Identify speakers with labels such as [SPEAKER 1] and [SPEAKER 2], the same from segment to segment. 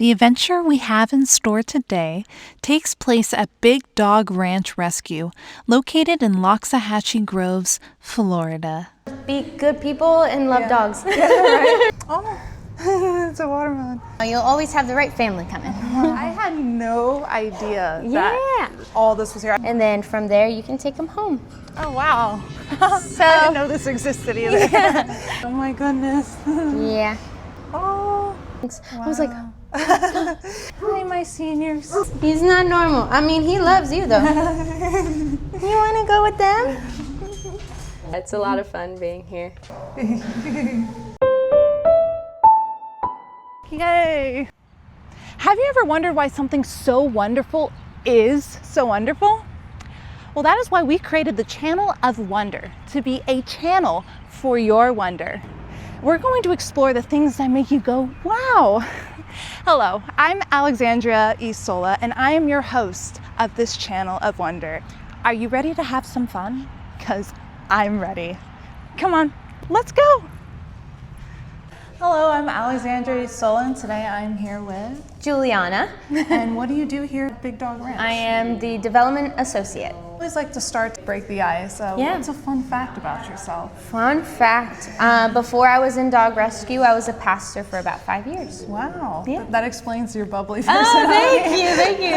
[SPEAKER 1] The adventure we have in store today takes place at Big Dog Ranch Rescue, located in Loxahatchee Groves, Florida.
[SPEAKER 2] Be good people and love dogs.
[SPEAKER 1] Yeah, right. Oh, it's a watermelon.
[SPEAKER 2] You'll always have the right family coming.
[SPEAKER 1] I had no idea that all this was here.
[SPEAKER 2] And then from there, you can take them home.
[SPEAKER 1] Oh, wow.
[SPEAKER 2] So,
[SPEAKER 1] I didn't know this existed either. Yeah. Oh, my goodness.
[SPEAKER 2] Yeah.
[SPEAKER 1] Oh.
[SPEAKER 2] Wow. I was like,
[SPEAKER 1] hi, my seniors.
[SPEAKER 2] He's not normal. I mean, he loves you, though. You want to go with them? It's a lot of fun being here.
[SPEAKER 1] Yay! Have you ever wondered why something so wonderful is so wonderful? Well, that is why we created the Channel of Wonder, to be a channel for your wonder. We're going to explore the things that make you go, wow! Hello, I'm Alexandria Isola, and I am your host of this Channel of Wonder. Are you ready to have some fun? Because I'm ready. Come on, let's go! Hello, I'm Alexandria Isola, and today I'm here with
[SPEAKER 2] Juliana.
[SPEAKER 1] And what do you do here at Big Dog Ranch?
[SPEAKER 2] I am the Development Associate.
[SPEAKER 1] I always like to start to break the ice. What's a fun fact about yourself?
[SPEAKER 2] Fun fact, before I was in dog rescue, I was a pastor for about 5 years.
[SPEAKER 1] Wow,
[SPEAKER 2] Yeah.
[SPEAKER 1] that explains your bubbly personality.
[SPEAKER 2] Oh, thank you.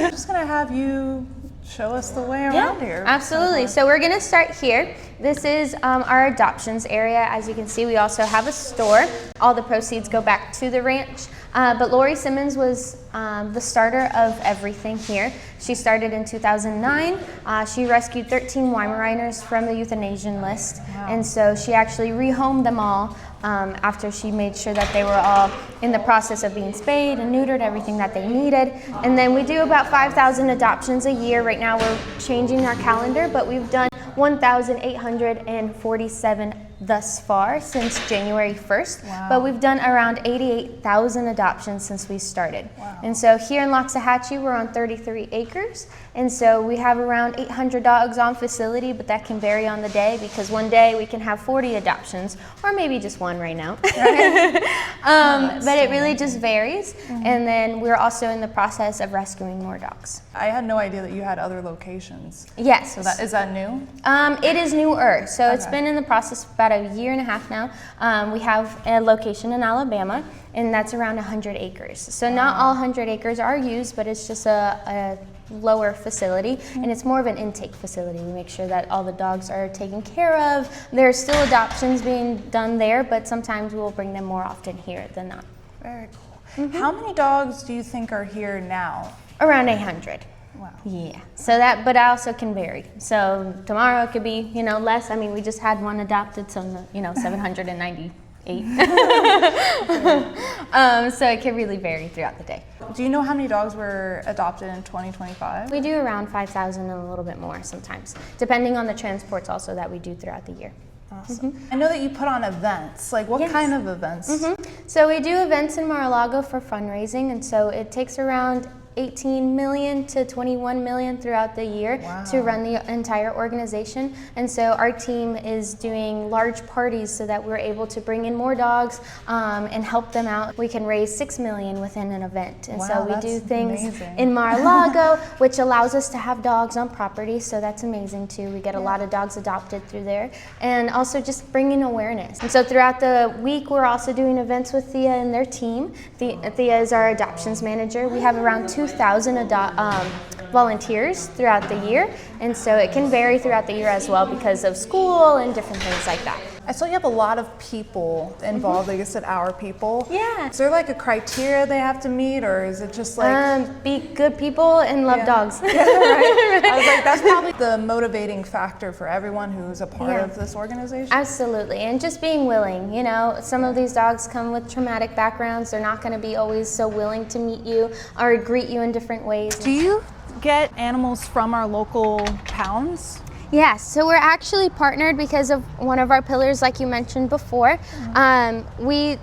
[SPEAKER 1] I'm just gonna have you show us the way around here.
[SPEAKER 2] Absolutely. So we're going to start here. This is our adoptions area. As you can see, we also have a store. All the proceeds go back to the ranch. But Lori Simmons was the starter of everything here. She started in 2009. She rescued 13 Weimaraners from the euthanasian list.
[SPEAKER 1] Wow.
[SPEAKER 2] And so she actually rehomed them all after she made sure that they were all in the process of being spayed and neutered, everything that they needed. And then we do about 5,000 adoptions a year. Right now we're changing our calendar, but we've done 1,847 thus far since January 1st.
[SPEAKER 1] Wow.
[SPEAKER 2] But we've done around 88,000 adoptions since we started.
[SPEAKER 1] Wow.
[SPEAKER 2] And so here in Loxahatchee, we're on 33 acres. And so we have around 800 dogs on facility, but that can vary on the day because one day we can have 40 adoptions, or maybe just one right now. But it really just varies. Mm-hmm. And then we're also in the process of rescuing more dogs.
[SPEAKER 1] I had no idea that you had other locations.
[SPEAKER 2] Yes.
[SPEAKER 1] So is that new?
[SPEAKER 2] It is newer. So
[SPEAKER 1] Okay.
[SPEAKER 2] It's been in the process about a year and a half now. We have a location in Alabama, and that's around 100 acres. So not all 100 acres are used, but it's just a lower facility, and it's more of an intake facility. We make sure that all the dogs are taken care of. There's still adoptions being done there, but sometimes we'll bring them more often here than not.
[SPEAKER 1] Very cool. Mm-hmm. How many dogs do you think are here now?
[SPEAKER 2] Around 800.
[SPEAKER 1] Wow.
[SPEAKER 2] Yeah. So that, but also can vary. So tomorrow it could be, less. I mean, we just had one adopted, so 798. So it can really vary throughout the day.
[SPEAKER 1] Do you know how many dogs were adopted in 2025?
[SPEAKER 2] We do around 5,000 and a little bit more sometimes, depending on the transports also that we do throughout the year.
[SPEAKER 1] Awesome. Mm-hmm. I know that you put on events. Like what kind of events?
[SPEAKER 2] Mm-hmm. So we do events in Mar-a-Lago for fundraising, and so it takes around 18 million to 21 million throughout the year to run the entire organization. And so our team is doing large parties so that we're able to bring in more dogs and help them out. We can raise 6 million within an event. And so we do things in Mar-a-Lago, which allows us to have dogs on property. So that's amazing too. We get a lot of dogs adopted through there, and also just bringing awareness. And so throughout the week, we're also doing events with Thea and their team. Thea is our adoptions manager. We have around 2,000 volunteers throughout the year, and so it can vary throughout the year as well because of school and different things like that.
[SPEAKER 1] I saw you have a lot of people involved. Like you said, our people.
[SPEAKER 2] Yeah.
[SPEAKER 1] Is there like a criteria they have to meet, or is it just like
[SPEAKER 2] be good people and love dogs?
[SPEAKER 1] Yeah, right. I was like, that's probably the motivating factor for everyone who's a part of this organization.
[SPEAKER 2] Absolutely, and just being willing. Some of these dogs come with traumatic backgrounds. They're not going to be always so willing to meet you or greet you in different ways.
[SPEAKER 1] Do you get animals from our local pounds?
[SPEAKER 2] Yes, so we're actually partnered because of one of our pillars, like you mentioned before. We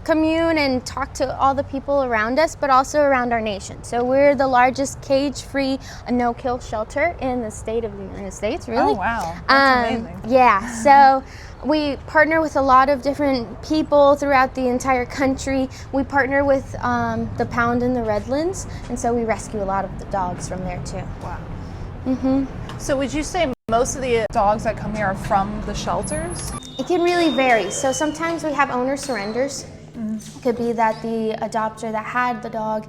[SPEAKER 2] commune and talk to all the people around us, but also around our nation. So we're the largest cage-free, no-kill shelter in the state of the United States, really.
[SPEAKER 1] Oh, wow. That's amazing.
[SPEAKER 2] Yeah, so we partner with a lot of different people throughout the entire country. We partner with the Pound and the Redlands, and so we rescue a lot of the dogs from there too.
[SPEAKER 1] Wow. So would you say most of the dogs that come here are from the shelters?
[SPEAKER 2] It can really vary. So sometimes we have owner surrenders. It could be that the adopter that had the dog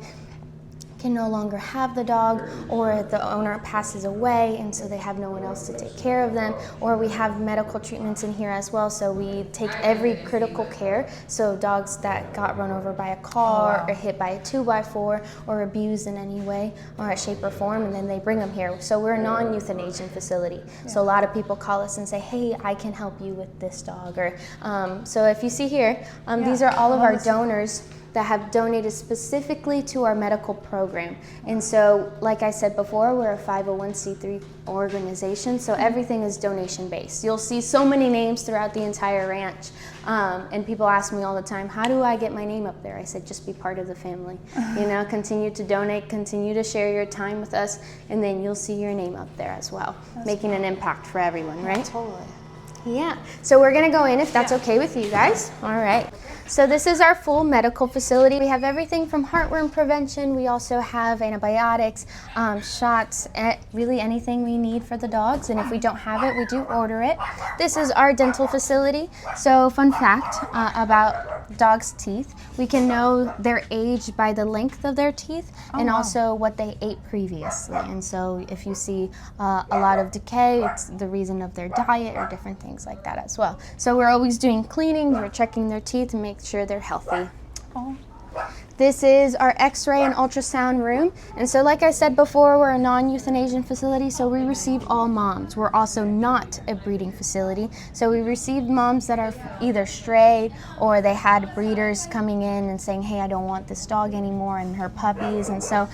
[SPEAKER 2] can no longer have the dog, or the owner passes away and so they have no one else to take care of them. Or we have medical treatments in here as well, so we take every critical care. So dogs that got run over by a car or hit by a 2x4 or abused in any way or a shape or form, and then they bring them here. So we're a non-euthanasia facility. So a lot of people call us and say, hey, I can help you with this dog. Or so if you see here, these are all of our donors that have donated specifically to our medical program. And so, like I said before, we're a 501c3 organization, so everything is donation based. You'll see so many names throughout the entire ranch, and people ask me all the time, how do I get my name up there? I said, just be part of the family. You know, continue to donate, continue to share your time with us, and then you'll see your name up there as well, making an impact for everyone, right?
[SPEAKER 1] Totally.
[SPEAKER 2] Yeah, so we're gonna go in if that's okay with you guys. All right. So this is our full medical facility. We have everything from heartworm prevention. We also have antibiotics, shots, really anything we need for the dogs. And if we don't have it, we do order it. This is our dental facility. So fun fact about dogs' teeth. We can know their age by the length of their teeth and also what they ate previously. And so if you see a lot of decay, it's the reason of their diet or different things like that as well. So we're always doing cleaning, we're checking their teeth and make sure they're healthy. This is our x-ray and ultrasound room. And so like I said before, we're a non-euthanasian facility, so we receive all moms. We're also not a breeding facility. So we receive moms that are either strayed or they had breeders coming in and saying, hey, I don't want this dog anymore, and her puppies. And so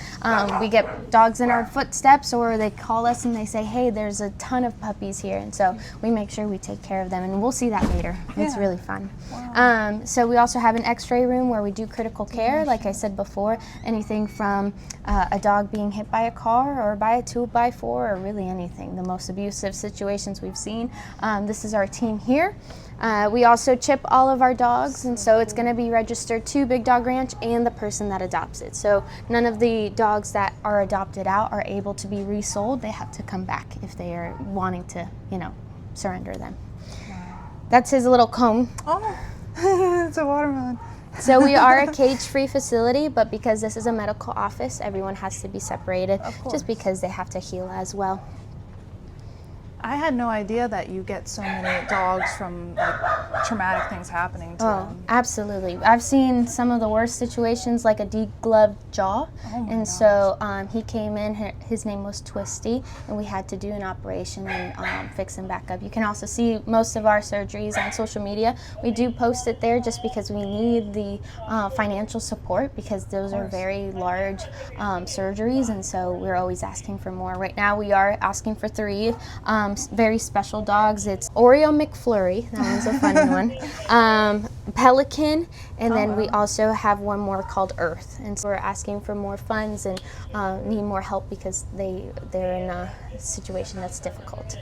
[SPEAKER 2] we get dogs in our footsteps, or they call us and they say, hey, there's a ton of puppies here. And so we make sure we take care of them, and we'll see that later. It's really fun. Wow. So we also have an x-ray room where we do critical care. Like I said before, anything from a dog being hit by a car or by a 2x4 or really anything, the most abusive situations we've seen. This is our team here. We also chip all of our dogs, and so it's going to be registered to Big Dog Ranch and the person that adopts it. So none of the dogs that are adopted out are able to be resold. They have to come back if they are wanting to, you know, surrender them. That's his little comb.
[SPEAKER 1] Oh, it's a watermelon.
[SPEAKER 2] So we are a cage-free facility, but because this is a medical office, everyone has to be separated just because they have to heal as well.
[SPEAKER 1] I had no idea that you get so many dogs from like traumatic things happening to them.
[SPEAKER 2] Absolutely. I've seen some of the worst situations, like a degloved jaw. And so he came in, his name was Twisty, and we had to do an operation and fix him back up. You can also see most of our surgeries on social media. We do post it there just because we need the financial support, because those are very large surgeries, and so we're always asking for more. Right now we are asking for 3 very special dogs. It's Oreo McFlurry, that one's a fun one, Pelican, and then we also have one more called Earth. And so we're asking for more funds and need more help because they're in a situation that's difficult.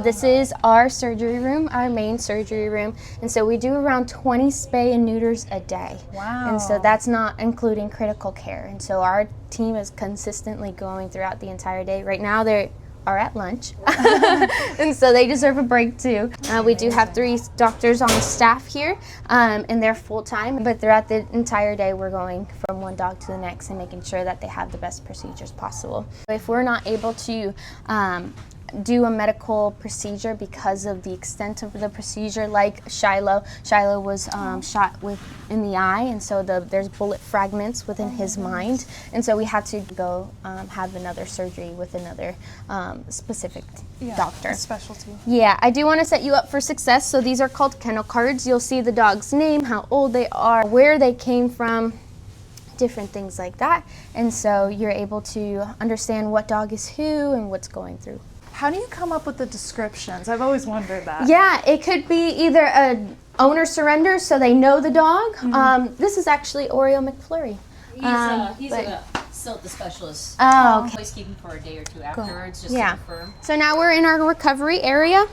[SPEAKER 2] This is our surgery room, our main surgery room, and so we do around 20 spay and neuters a day.
[SPEAKER 1] Wow.
[SPEAKER 2] And so that's not including critical care. And so our team is consistently going throughout the entire day. Right now they are at lunch, and so they deserve a break too. We do have 3 doctors on staff here, and they're full-time, but throughout the entire day we're going from one dog to the next and making sure that they have the best procedures possible. If we're not able to do a medical procedure because of the extent of the procedure, like Shiloh was shot in the eye, and so there's bullet fragments within his mind, and so we had to go have another surgery with another specific doctor.
[SPEAKER 1] Specialty.
[SPEAKER 2] Yeah, I do want to set you up for success. So these are called kennel cards. You'll see the dog's name, how old they are, where they came from, different things like that, and so you're able to understand what dog is who and what's going through.
[SPEAKER 1] How do you come up with the descriptions? I've always wondered that.
[SPEAKER 2] Yeah, it could be either owner surrender, so they know the dog. This is actually Oreo McFlurry.
[SPEAKER 3] He's still the specialist.
[SPEAKER 2] Oh, okay.
[SPEAKER 3] Always keep him for a day or two afterwards, just to confirm.
[SPEAKER 2] So now we're in our recovery area.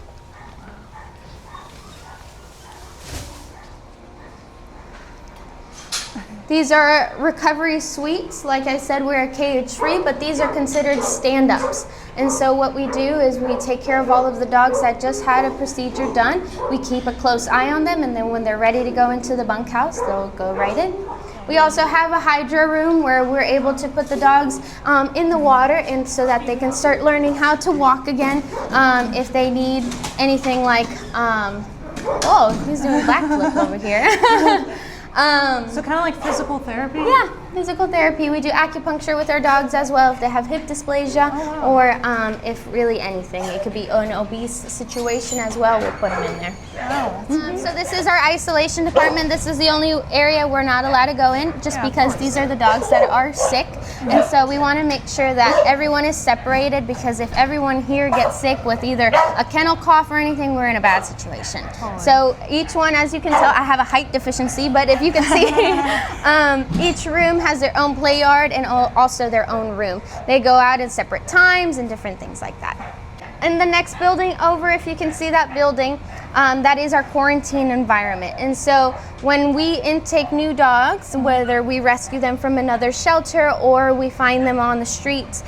[SPEAKER 2] These are recovery suites. Like I said, we're cage-free, but these are considered stand-ups. And so what we do is we take care of all of the dogs that just had a procedure done. We keep a close eye on them, and then when they're ready to go into the bunkhouse, they'll go right in. We also have a hydro room where we're able to put the dogs in the water, and so that they can start learning how to walk again. If they need anything like, oh, he's doing backflip over here.
[SPEAKER 1] So kind of like physical therapy?
[SPEAKER 2] Yeah, physical therapy. We do acupuncture with our dogs as well if they have hip dysplasia, or if really anything. It could be an obese situation as well, we'll put them in there. So this is our isolation department. This is the only area we're not allowed to go in, just because these are the dogs that are sick. And so we want to make sure that everyone is separated, because if everyone here gets sick with either a kennel cough or anything, we're in a bad situation. So each one, as you can tell, I have a height deficiency, but if you can see, each room has their own play yard and also their own room. They go out at separate times and different things like that. And the next building over, if you can see that building, that is our quarantine environment. And so when we intake new dogs, whether we rescue them from another shelter or we find them on the streets,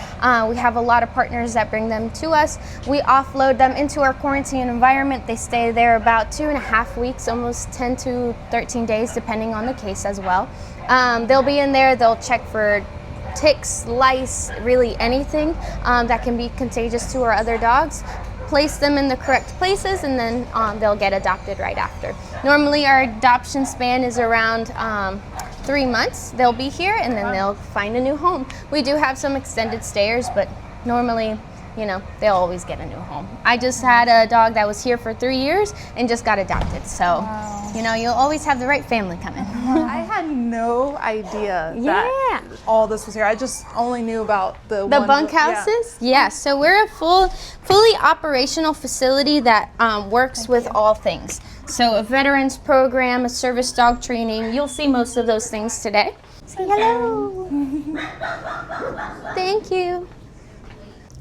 [SPEAKER 2] we have a lot of partners that bring them to us. We offload them into our quarantine environment. They stay there about 2.5 weeks, almost 10 to 13 days, depending on the case as well. They'll be in there, they'll check for ticks, lice, really anything that can be contagious to our other dogs. Place them in the correct places, and then they'll get adopted right after. Normally our adoption span is around 3 months. They'll be here and then they'll find a new home. We do have some extended stayers, but normally, you know, they'll always get a new home. I just had a dog that was here for 3 years and just got adopted. So, you know, you'll always have the right family coming.
[SPEAKER 1] I had no idea that all this was here. I just only knew about the
[SPEAKER 2] bunkhouses. Yeah, so we're a fully operational facility that works with all things. So a veterans program, a service dog training. You'll see most of those things today. Say hello. Thank you.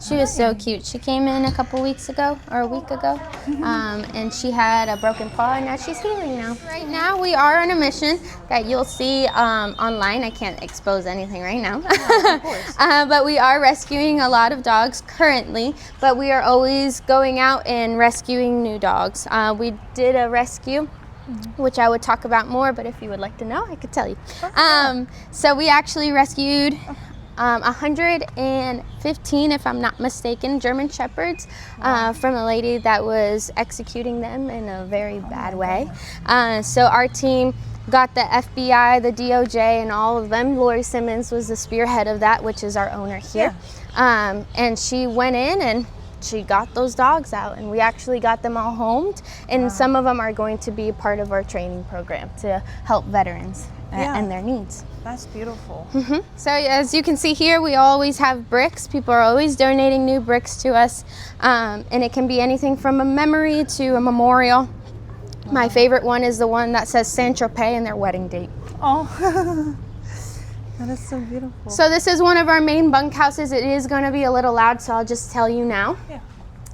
[SPEAKER 2] She was so cute. She came in a couple weeks ago, or a week ago, and she had a broken paw, and now she's healing now. Right now, we are on a mission that you'll see online. I can't expose anything right now.
[SPEAKER 1] Of course.
[SPEAKER 2] But we are rescuing a lot of dogs currently, but we are always going out and rescuing new dogs. We did a rescue, which I would talk about more, but if you would like to know, I could tell you. So we actually rescued 115, if I'm not mistaken, German Shepherds from a lady that was executing them in a very bad way. So our team got the FBI, the DOJ, and all of them. Lori Simmons was the spearhead of that, which is our owner here. And she went in and she got those dogs out, and we actually got them all homed. And some of them are going to be a part of our training program to help veterans and their needs.
[SPEAKER 1] That's beautiful.
[SPEAKER 2] So as you can see here, we always have bricks. People are always donating new bricks to us. And it can be anything from a memory to a memorial. My favorite one is the one that says Saint-Tropez and their wedding date.
[SPEAKER 1] Oh, that is so beautiful.
[SPEAKER 2] So this is one of our main bunkhouses. It is going to be a little loud, so I'll just tell you now.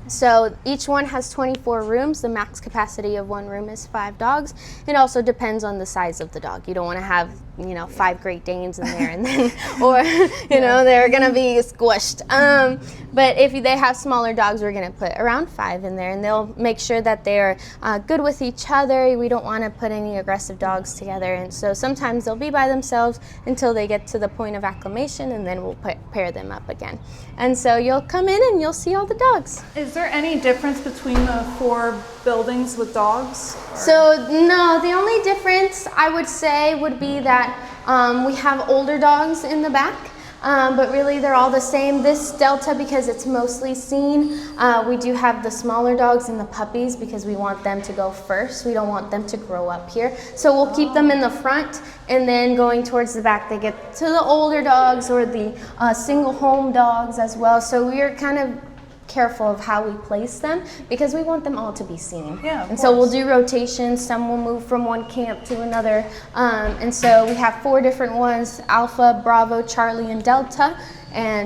[SPEAKER 2] So each one has 24 rooms. The max capacity of one room is 5 dogs. It also depends on the size of the dog. You don't want to have, 5 Great Danes in there and then, or, they're going to be squished. But if they have smaller dogs, we're going to put around 5 in there, and they'll make sure that they're good with each other. We don't want to put any aggressive dogs together. And so sometimes they'll be by themselves until they get to the point of acclimation, and then we'll pair them up again. And so you'll come in and you'll see all the dogs.
[SPEAKER 1] Is there any difference between the 4 buildings with dogs?
[SPEAKER 2] So no, the only difference I would say would be that we have older dogs in the back, but really they're all the same. This Delta, because it's mostly seen, we do have the smaller dogs and the puppies because we want them to go first. We don't want them to grow up here. So we'll keep them in the front, and then going towards the back, they get to the older dogs or the single home dogs as well. So we are kind of careful of how we place them because we want them all to be seen.
[SPEAKER 1] Yeah,
[SPEAKER 2] and so we'll do rotations. Some will move from one camp to another. And so we have 4 different ones: Alpha, Bravo, Charlie, and Delta.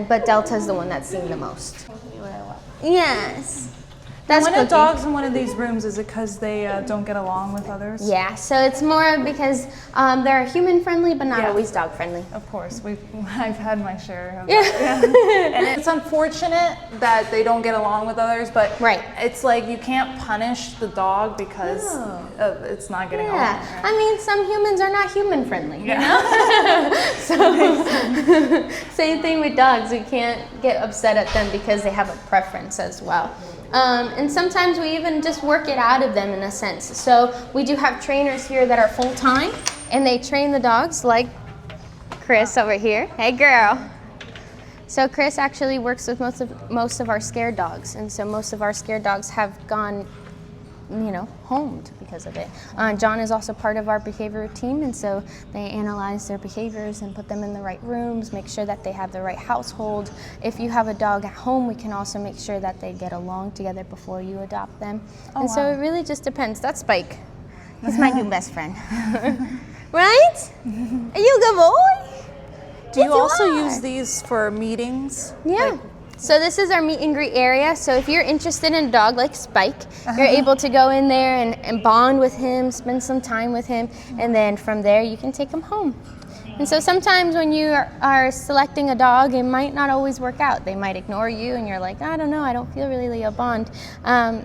[SPEAKER 2] But Delta is the one that's seen the most. Yes. That's
[SPEAKER 4] when a dog's in one of these rooms, is it because they don't get along with others?
[SPEAKER 2] Yeah, so it's more because they're human friendly, but not always dog friendly.
[SPEAKER 4] Of course, I've had my share of
[SPEAKER 2] Yeah.
[SPEAKER 4] that. Yeah. And it's unfortunate that they don't get along with others, but it's like you can't punish the dog because it's not getting along.
[SPEAKER 2] Yeah,
[SPEAKER 4] Right?
[SPEAKER 2] I mean, some humans are not human friendly, you know? So, same thing with dogs. We can't get upset at them because they have a preference as well. And sometimes we even just work it out of them in a sense. So we do have trainers here that are full-time, and they train the dogs, like Chris over here. Hey, girl. So Chris actually works with most of our scared dogs, and so most of our scared dogs have gone, homed because of it. John is also part of our behavior team, and so they analyze their behaviors and put them in the right rooms, make sure that they have the right household. If you have a dog at home, we can also make sure that they get along together before you adopt them. So it really just depends. That's Spike. He's my new best friend. Right? Are you a good boy?
[SPEAKER 4] Do you also use these for meetings?
[SPEAKER 2] Yeah. So this is our meet and greet area. So if you're interested in a dog like Spike, you're able to go in there and bond with him, spend some time with him, and then from there you can take him home. And so sometimes when you are selecting a dog, it might not always work out. They might ignore you and you're like, I don't know, I don't feel really a bond.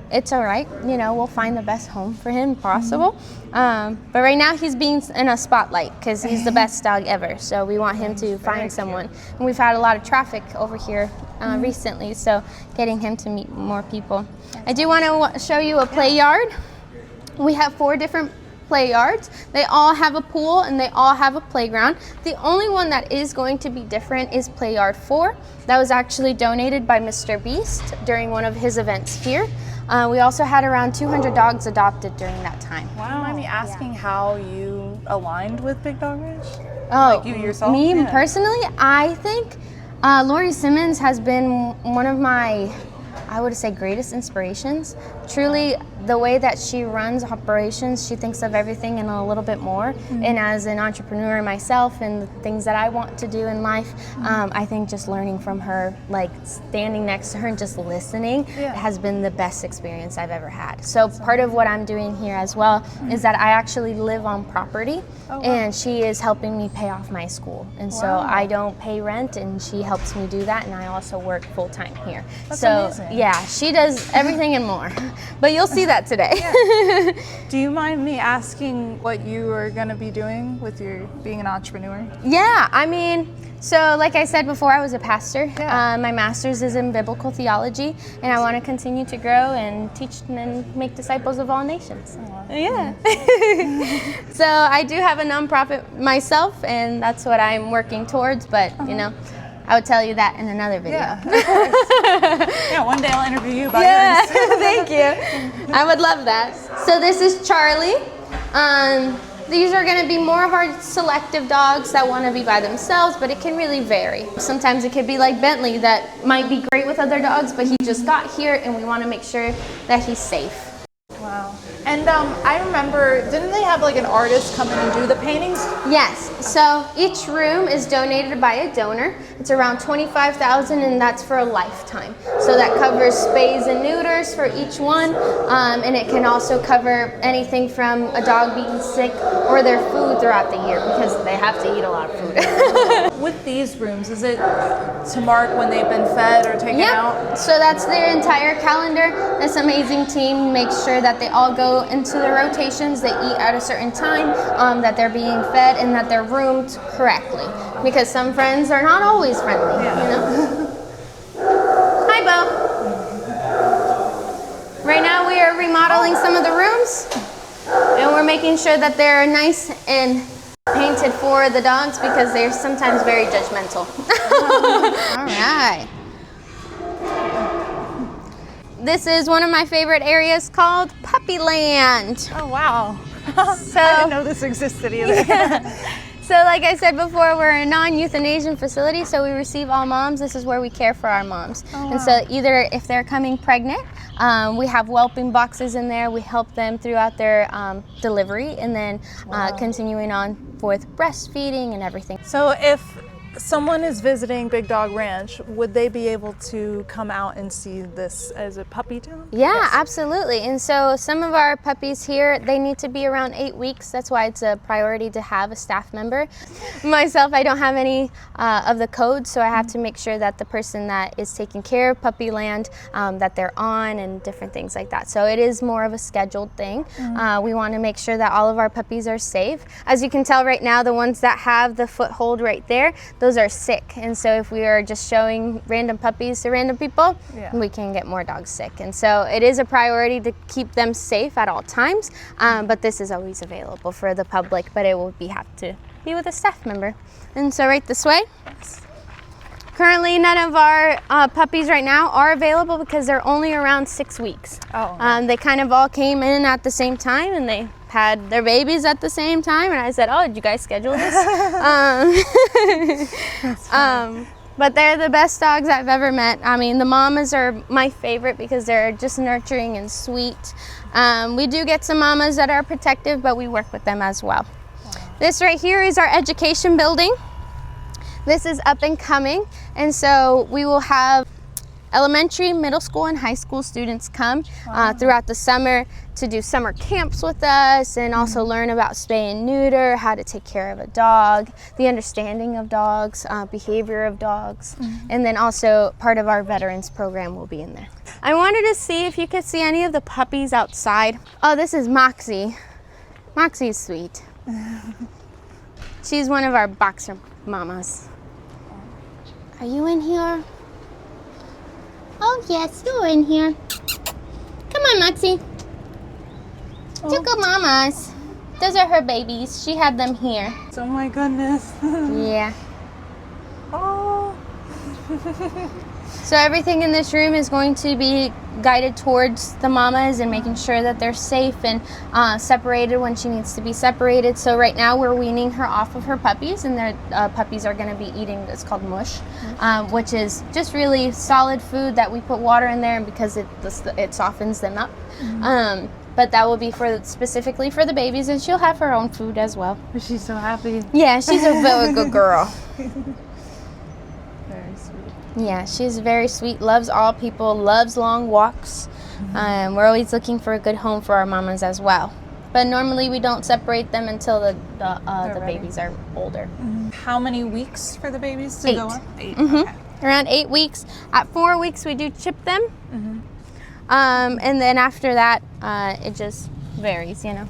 [SPEAKER 2] It's all right, we'll find the best home for him possible. But right now he's being in a spotlight because he's the best dog ever. So we want him to find someone. And we've had a lot of traffic over here recently, so getting him to meet more people. I do want to show you a play yard. We have 4 different play yards. They all have a pool and they all have a playground. The only one that is going to be different is play yard 4. That was actually donated by Mr. Beast during one of his events here. We also had around 200 dogs adopted during that time.
[SPEAKER 4] Wow. Do you mind me asking how you aligned with Big Dog Ranch?
[SPEAKER 2] Oh,
[SPEAKER 4] like you yourself?
[SPEAKER 2] Me personally, I think Lori Simmons has been one of my, I would say, greatest inspirations. Truly, the way that she runs operations, she thinks of everything and a little bit more. And as an entrepreneur myself and the things that I want to do in life, I think just learning from her, like standing next to her and just listening, has been the best experience I've ever had. So part of what I'm doing here as well is that I actually live on property, and she is helping me pay off my school. And so I don't pay rent, and she helps me do that, and I also work full-time here.
[SPEAKER 4] That's
[SPEAKER 2] so
[SPEAKER 4] amazing.
[SPEAKER 2] Yeah, she does everything and more. But you'll see that today.
[SPEAKER 4] Do you mind me asking what you are going to be doing with your being an entrepreneur?
[SPEAKER 2] Yeah, I mean, so like I said before, I was a pastor. My master's is in biblical theology, and I want to continue to grow and teach and make disciples of all nations. Yeah. So I do have a nonprofit myself, and that's what I'm working towards, but I would tell you that in another video.
[SPEAKER 4] Yeah, one day I'll interview you about yours.
[SPEAKER 2] Thank you. I would love that. So this is Charlie. These are going to be more of our selective dogs that want to be by themselves, but it can really vary. Sometimes it could be like Bentley that might be great with other dogs, but he just got here and we want to make sure that he's safe.
[SPEAKER 4] Wow. And I remember, didn't they have like an artist come in and do the paintings?
[SPEAKER 2] Yes. So each room is donated by a donor. It's around $25,000, and that's for a lifetime. So that covers spays and neuters for each one, and it can also cover anything from a dog being sick or their food throughout the year because they have to eat a lot of food.
[SPEAKER 4] With these rooms, is it to mark when they've been fed or taken out?
[SPEAKER 2] So that's their entire calendar. This amazing team makes sure that they all go into the rotations, they eat at a certain time, that they're being fed, and that they're roomed correctly. Because some friends are not always friendly, Hi, Bo. Right now we are remodeling some of the rooms, and we're making sure that they're nice and painted for the dogs because they're sometimes very judgmental. All right. This is one of my favorite areas called Puppy Land.
[SPEAKER 4] Oh, wow.
[SPEAKER 2] So,
[SPEAKER 4] I didn't know this existed either.
[SPEAKER 2] So like I said before, we're a non-euthanasian facility, so we receive all moms. This is where we care for our moms.
[SPEAKER 4] Oh,
[SPEAKER 2] and so either if they're coming pregnant, we have whelping boxes in there. We help them throughout their delivery, and then continuing on with breastfeeding and everything.
[SPEAKER 4] So if someone is visiting Big Dog Ranch, would they be able to come out and see this as a puppy town?
[SPEAKER 2] Yeah,
[SPEAKER 4] Yes.
[SPEAKER 2] absolutely. And so some of our puppies here, they need to be around 8 weeks. That's why it's a priority to have a staff member. Myself, I don't have any of the codes, so I have to make sure that the person that is taking care of puppy land, that they're on and different things like that. So it is more of a scheduled thing. We want to make sure that all of our puppies are safe. As you can tell right now, the ones that have the foothold right there, those are sick, and so if we are just showing random puppies to random people, we can get more dogs sick. And so it is a priority to keep them safe at all times, but this is always available for the public, but it will have to be with a staff member. And so right this way. Currently, none of our puppies right now are available because they're only around 6 weeks. They kind of all came in at the same time, and they had their babies at the same time, and I said, oh, did you guys schedule this? But they're the best dogs I've ever met. I mean, the mamas are my favorite because they're just nurturing and sweet. We do get some mamas that are protective, but we work with them as well. This right here is our education building. This is up and coming, and so we will have elementary, middle school, and high school students come throughout the summer to do summer camps with us, and also learn about spay and neuter, how to take care of a dog, the understanding of dogs, behavior of dogs, and then also part of our veterans program will be in there. I wanted to see if you could see any of the puppies outside. Oh, this is Moxie. Moxie's sweet. She's one of our boxer mamas. Are you in here? Oh, yes, you're in here. Come on, Moxie. Two good mamas. Those are her babies. She had them here.
[SPEAKER 4] Oh my goodness.
[SPEAKER 2] Yeah.
[SPEAKER 4] Oh.
[SPEAKER 2] So everything in this room is going to be guided towards the mamas and making sure that they're safe and separated when she needs to be separated. So right now we're weaning her off of her puppies, and their puppies are going to be eating, it's called mush, which is just really solid food that we put water in there, and because it softens them up. But that will be specifically for the babies, and she'll have her own food as well.
[SPEAKER 4] She's so happy.
[SPEAKER 2] Yeah, she's a very good girl.
[SPEAKER 4] Very sweet.
[SPEAKER 2] Yeah, she's very sweet, loves all people, loves long walks. We're always looking for a good home for our mamas as well. But normally we don't separate them until the babies are older.
[SPEAKER 4] How many weeks for the babies to go up? 8. Okay.
[SPEAKER 2] Around 8 weeks. At 4 weeks we do chip them. And then after that, it just varies, you know.